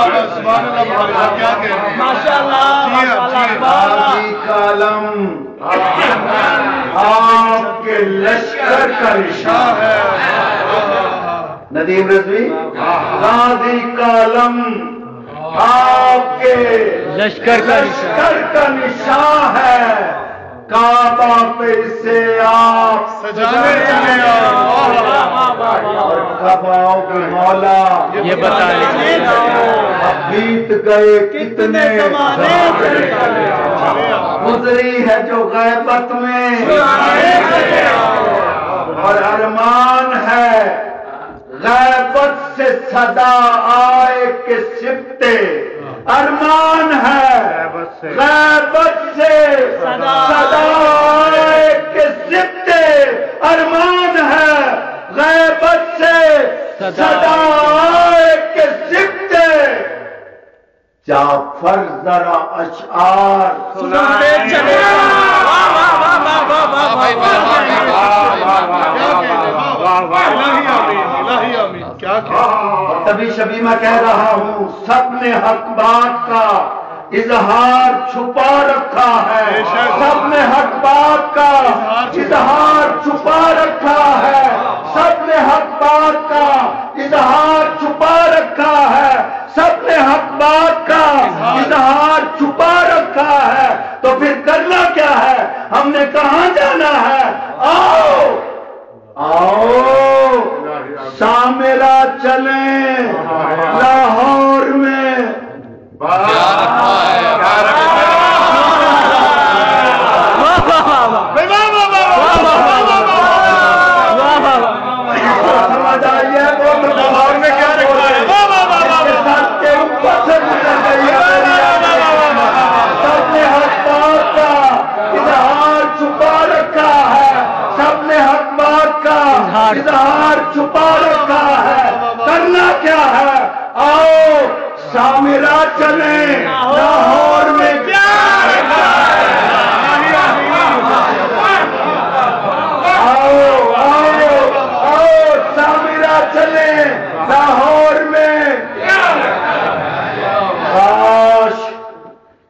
کیا کہہ رہے ہیں غازی کا علم آپ کے لشکر کا نشان ہے ندیم رضوی غازی کا علم آپ کے لشکر کا نشان ہے کعبہ پہ اسے آپ سجانے چلے اور کب آؤ گے مولا یہ بتائیں اب بیت گئے کتنے گزری ہے جو غیبت میں اور ارمان ہے غیبت سے صدا آئے کہ سبتے ارمان ہے غیبت سے صدا آئے کہ سبتے ارمان ہے غیبت سے صدا آئے کہ سبتے جعفر ذرا اشعار سنانے چلے تبھی شبی میں کہہ رہا ہوں سب نے حق بات کا اظہار چھپا رکھا ہے سب نے حق بات کا اظہار چھپا رکھا ہے سب نے حق بات کا اظہار چھپا رکھا ہے سب نے حق بات کا اظہار چھپا رکھا ہے تو پھر کرنا کیا ہے ہم نے کہاں جانا ہے آؤ آؤ سامرا چلیں لاہور میں سمجھ آئیے لاہور میں کیا رکھا ہے سب کے اوپر سے گزر گئی سب نے حق بات کا اظہار چھپا رکھا ہے سب نے حق بات کا اظہار چھپا رکھا ہے کرنا کیا ہے آؤ سامرا چلیں لاہور میں کیا رکھا ہے آؤ آؤ آؤ سامرا چلیں لاہور میں کاش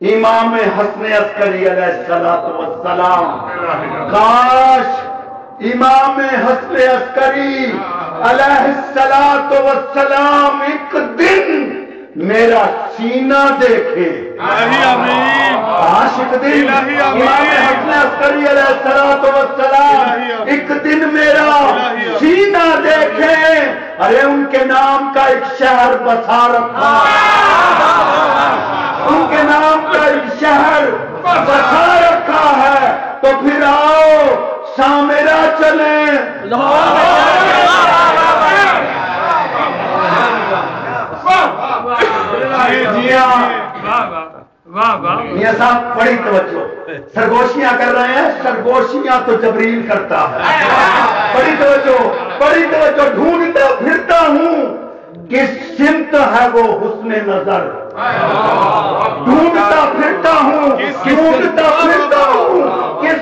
امام حسن عسکری علیہ السلام کاش امام حسن عسکری علیہ السلام ایک دن میرا سینہ دیکھے کاش ایک دن امام حسن عسکری علیہ السلام ایک دن میرا سینہ دیکھے ارے ان کے نام کا ایک شہر بسا رکھا ان کے نام کا ایک شہر بسا رکھا ہے تو پھر آؤ سامرا چلیں میاں صاحب بڑی توجہ سرگوشیاں کر رہے ہیں سرگوشیاں تو جبریل کرتا ہے بڑی توجہ ڈھونڈتا پھرتا ہوں کس سمت ہے وہ حسن نظر ڈھونڈتا پھرتا ہوں کس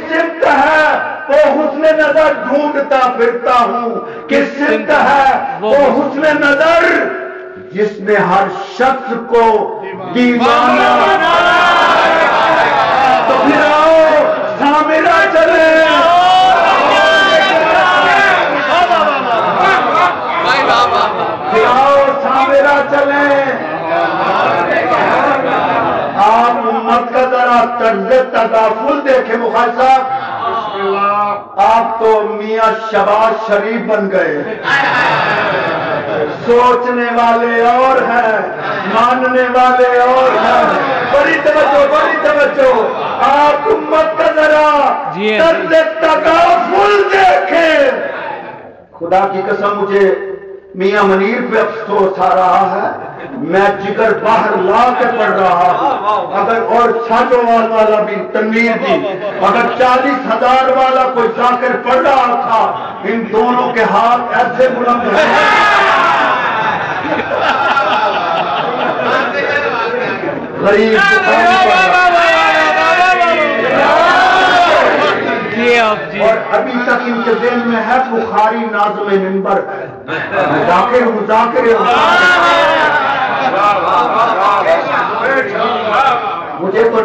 سمت ہے وہ حسن نظر ڈھونڈتا پھرتا ہوں کس سمت ہے وہ حسن نظر جس نے ہر شخص کو دیوانہ تو پھر آؤ سامرا چلے پھر آؤ سامرا چلے آپ امت کا ذرا طرز تغافل دیکھیں مخالف صاحب آپ تو میاں شباز شریف بن گئے سوچنے والے اور ہیں ماننے والے اور ہیں بڑی توجہ آپ امت کا ذرا طرز تغافل دیکھیں خدا کی قسم مجھے میاں منیر پہ افسوس آ رہا ہے میں جگر باہر لا کے پڑھ رہا ہوں اگر اور چھاٹوال والا بھی تنویر جی اگر 40,000 والا کوئی ذاکر پڑھ رہا تھا ان دونوں کے ہاتھ ایسے بلند ہوئے غریب اور ابھی تک ان کے ذہن میں ہے بخاری ناظم منبر ذاکر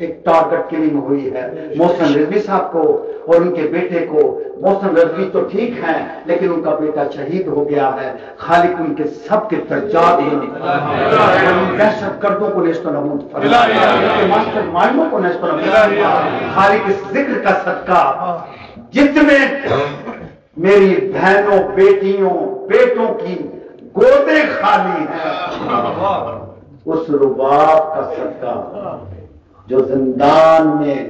ایک ٹارگٹ کلنگ ہوئی ہے محسن رضوی صاحب کو اور ان کے بیٹے کو. محسن رضوی تو ٹھیک ہیں لیکن ان کا بیٹا شہید ہو گیا ہے. خالق ان کے سب کے درجات دہشت گردوں کو نیست و نابود فرمائے, ان کے ماسٹر مائنڈوں کو نیست و نابود فرمائے. خالق اس ذکر کا صدقہ جتنے میری بہنوں بیٹیوں بیٹوں کی گودیں خالی ہیں, اس رباب کا صدقہ جو زندان میں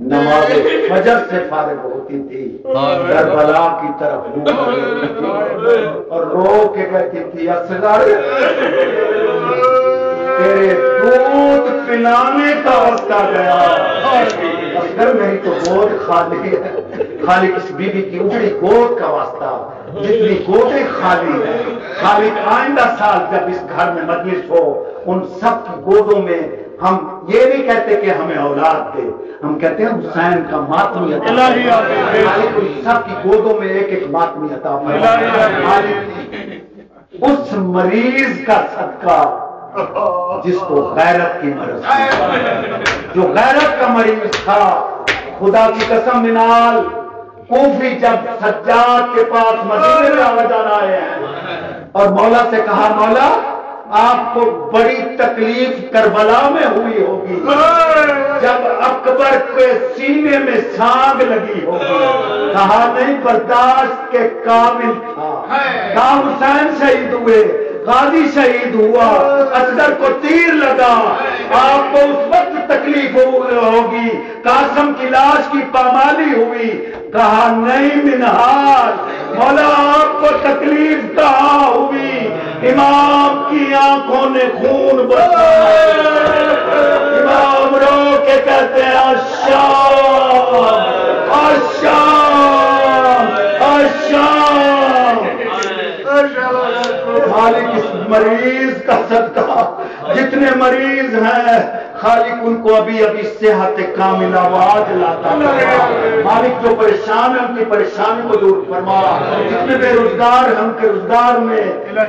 نماز فجر سے فارغ ہوتی تھی کربلا کی طرف اور رو کے کہتی تھی اصغر تیرے دودھ پلانے کا وقت آ گیا. اصغر میری تو گود خالی ہے. خالق اس بی بی کی اجڑی گود کا واسطہ جتنی گودیں خالی ہیں. خالق آئندہ سال جب اس گھر میں مجلس ہو ان سب کی گودوں میں ہم یہ نہیں کہتے کہ ہمیں اولاد دے, ہم کہتے ہیں حسین کا ماتمی عطا فرمائے. ان سب کی گودوں میں ایک ایک ماتمی عطا فرمائے. اس مریض کا صدقہ جس کو غیرت کی مرض تھی, جو غیرت کا مریض تھا. خدا کی قسم منال کوفی جب سجاد کے پاس مدینے میں آوازان آئے ہیں اور مولا سے کہا مولا آپ کو بڑی تکلیف کربلا میں ہوئی ہوگی جب اکبر کے سینے میں سانگ لگی ہوگی. کہا نہیں برداشت کے قابل تھا. کہا حسین شہید ہوئے, غازی شہید ہوا, اصغر کو تیر لگا, آپ کو اس وقت تکلیف ہوگی. قاسم کی لاش کی پامالی ہوئی. کہا نہیں منہار مولا آپ کو تکلیف کہاں ہوئی. امام کی آنکھوں نے خون بہایا. امام رو کے کہتے ہیں الشام الشام الشام. خالق اس مریض کا صدقہ جتنے مریض ہیں خالق ان کو ابھی ابھی صحت کامل آواز لاتا ہے. مالک جو پریشان ہیں ان کی پریشانی کو دور فرما. جتنے بے روزگار ہیں ان کے روزگار میں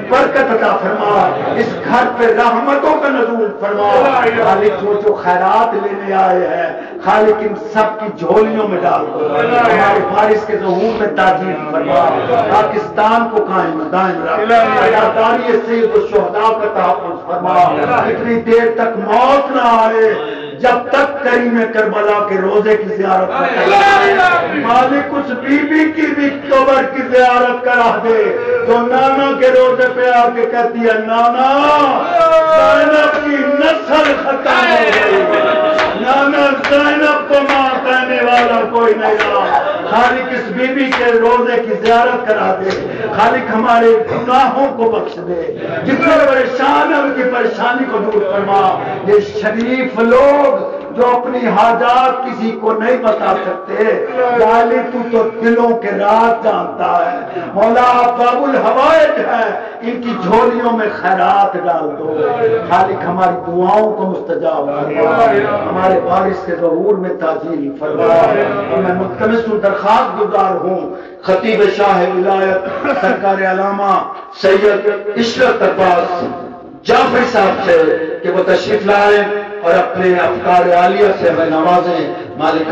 برکت عطا فرما. اس گھر پہ رحمتوں کا نزول فرما. خالق جو خیرات لینے آئے ہیں خالق ان سب کی جھولیوں میں ڈال دو. ہمارے فارس کے ظہور میں تاجیل فرما. پاکستان کو قائم دائم رکھ. اداکاری سید الشہداء کا تحفظ فرما. اتنی دیر تک موت نہ آئے جب تک کریم کربلا کے روزے کی زیارت کرے. مالک اس بی بی کی بھی قبر کی زیارت کرا دے تو نانا کے روزے پہ آ کے کہتی ہے نانا زینب کی نسل ختم ہو گئی. نانا زینب کو ماں کہنے والا کوئی نہیں رہا. خالق اس بی بی کے روزے کی زیارت کرا دے. خالق ہمارے گناہوں کو بخش دے. جتنے پریشان ہیں ان کی پریشانی کو دور فرما. یہ شریف لوگ جو اپنی حاجات کسی کو نہیں بتا سکتے ڈالی تو دلوں کے راز جانتا ہے. مولا باب الحوائج ہے ان کی جھولیوں میں خیرات ڈال دو. خالق ہماری دعاؤں کو مستجاب فرما. ہمارے بارش کے ظہور میں تاجیل فرما. اور میں ملتمس ہوں درخواست گزار ہوں خطیب شاہ ولایت سرکار علامہ سید عشرت عباس جعفری صاحب سے کہ وہ تشریف لائیں اور اپنے افکار عالیہ سے ہمیں نوازیں. مالک